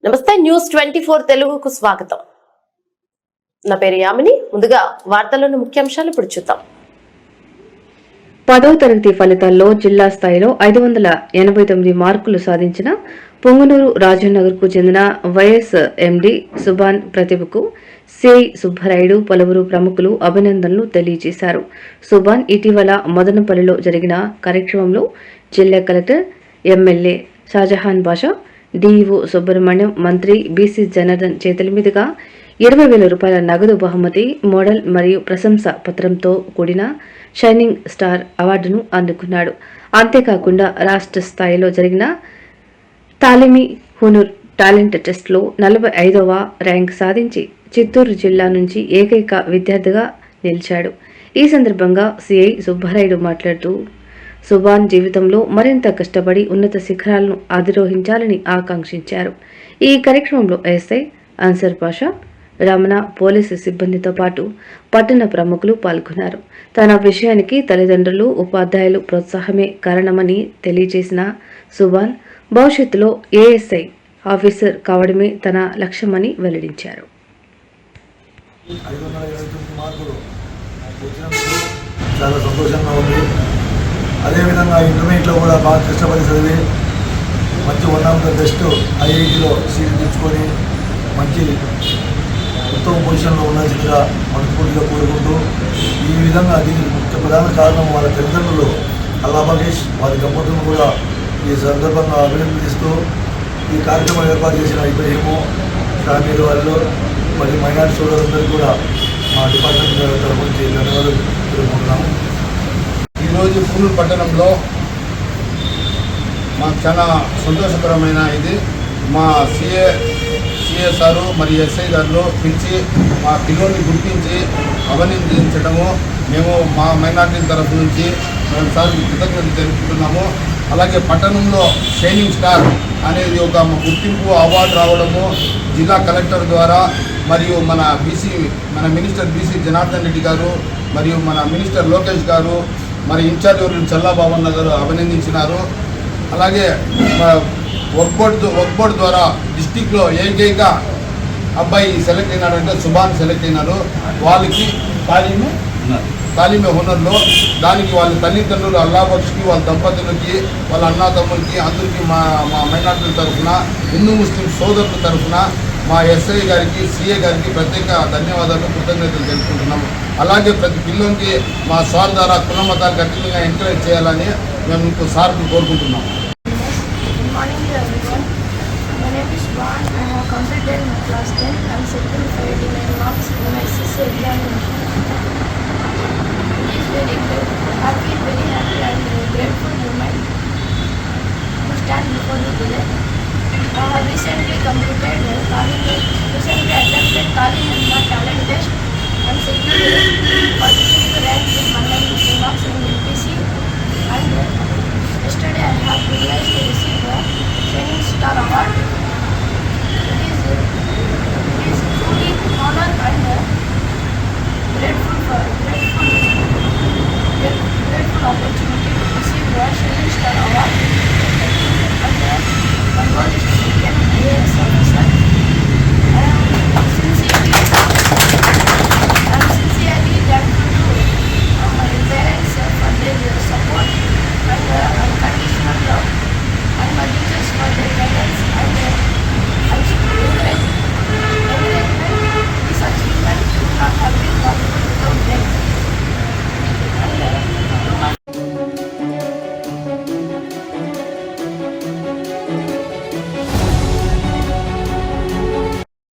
నమస్తే న్యూస్ 24 తెలుగుకు స్వాగతం. నా పేరు యామిని. ముందుగా వార్తల్లోని ముఖ్యాంశాలు ఇప్పుడు చూద్దాం. 10వ తరగతి ఫలితాల్లో జిల్లా స్థాయిలో 589 మార్కులు సాధించిన పొంగనూరు రాజనగర్ కు చెందిన వైఎస్ ఎండి సుభాన్ ప్రతిభకు సిఐ సుబ్బరాయుడు పలువురు ప్రముఖులు అభినందనలు తెలియజేశారు. సుభాన్ ఇటీవల మదనపల్లిలో జరిగిన కార్యక్రమంలో జిల్లా కలెక్టర్, ఎమ్మెల్యే షాజహాన్ బాషా, డిఈఓ సుబ్రహ్మణ్యం, మంత్రి బీసీ జనార్దన్ చేతుల మీదుగా 20,000 రూపాయల నగదు బహుమతి, మోడల్ మరియు ప్రశంసా పత్రంతో కూడిన షైనింగ్ స్టార్ అవార్డును అందుకున్నాడు. అంతేకాకుండా రాష్ట్ర స్థాయిలో జరిగిన తాలిమి హునూర్ టాలెంట్ టెస్ట్లో 45వ ర్యాంక్ సాధించి చిత్తూరు జిల్లా నుంచి ఏకైక విద్యార్థిగా నిలిచాడు. ఈ సందర్భంగా సిఐ సుబ్బరాయుడు మాట్లాడుతూ సుభాన్ జీవితంలో మరింత కష్టపడి ఉన్నత శిఖరాలను అధిరోహించాలని ఆకాంక్షించారు. ఈ కార్యక్రమంలో ఎస్ఐ అన్సర్ పాషా, రమణ, పోలీసు సిబ్బందితో పాటు పట్టణ ప్రముఖులు పాల్గొన్నారు. తన విషయానికి తల్లిదండ్రులు, ఉపాధ్యాయులు ప్రోత్సాహమే కారణమని తెలియజేసిన సుభాన్ భవిష్యత్తులో ఏఎస్ఐ ఆఫీసర్ కావడమే తన లక్ష్యమని వెల్లడించారు. చాలా సంతోషంగా ఉంది. అదేవిధంగా ఇంటర్మీడియట్లో కూడా బాగా కష్టపడి చదివి మంచి 1 ఆఫ్ ద బెస్ట్ ఐఐటీలో సీట్ తెచ్చుకొని మంచి ఉత్తమ పొజిషన్లో ఉండాల్సిందిగా మనస్ఫూర్తిగా కోరుకుంటూ, ఈ విధంగా దీనికి ముఖ్య ప్రధాన కారణం వాళ్ళ తల్లిదండ్రులు అల్లాబగేష్, వారి దంపతులను కూడా ఈ సందర్భంగా అభినందిస్తూ ఈ కార్యక్రమం ఏర్పాటు చేసిన ఇబ్రహీము, షామీర్ వాళ్ళు మరియు మైనార్టీ సోదరులందరికీ కూడా మా డిపార్ట్మెంట్ తరఫు నుంచి ధన్యవాదాలు తెలుపుకుంటున్నాము. ఈరోజు పూనూరు పట్టణంలో మాకు చాలా సంతోషకరమైన ఇది. మా సిఏ సారు మరియు ఎస్ఐ గారు పిలిచి మా పిల్లల్ని గుర్తించి అభినందించడము మేము మా మైనార్టీ తరఫు నుంచి మేము సార్కి కృతజ్ఞతలు తెలుపుతున్నాము. అలాగే పట్టణంలో షైనింగ్ స్టార్ అనేది ఒక గుర్తింపు అవార్డు రావడము జిల్లా కలెక్టర్ ద్వారా మరియు మన మినిస్టర్ బీసీ జనార్దన్ రెడ్డి గారు మరియు మన మినిస్టర్ లోకేష్ గారు మరి ఇన్ఛార్జ్ చల్లాబాబన్న గారు అభినందించినారు. అలాగే వర్క్ బోర్డు ద్వారా డిస్టిక్లో ఏకైక అబ్బాయి సెలెక్ట్ అయినాడంటే సుభాన్ సెలెక్ట్ అయినారు. వాళ్ళకి తాలిమే హునర్లో దానికి వాళ్ళ తల్లిదండ్రులు అల్లాబక్షికి, వాళ్ళ దంపతులకి, వాళ్ళ అన్నా తమ్ములకి అందరికీ మా మైనార్టీల తరఫున, హిందూ ముస్లిం సోదరుల తరఫున మా ఎస్ఐ గారికి, సిఏ గారికి ప్రత్యేక ధన్యవాదాలు, కృతజ్ఞతలు తెలుపుకుంటున్నాము. అలాగే ప్రతి పిల్లలకి మా సార్ ద్వారా కుల మతాలకు అతీతంగా ఎంకరేజ్ చేయాలని మేము ఇంకో సార్కి కోరుకుంటున్నాము. I have recently attempted Kalinga talent test and secured 42nd rank with 190 marks in UPC. And yesterday I have realized to receive a Shining Star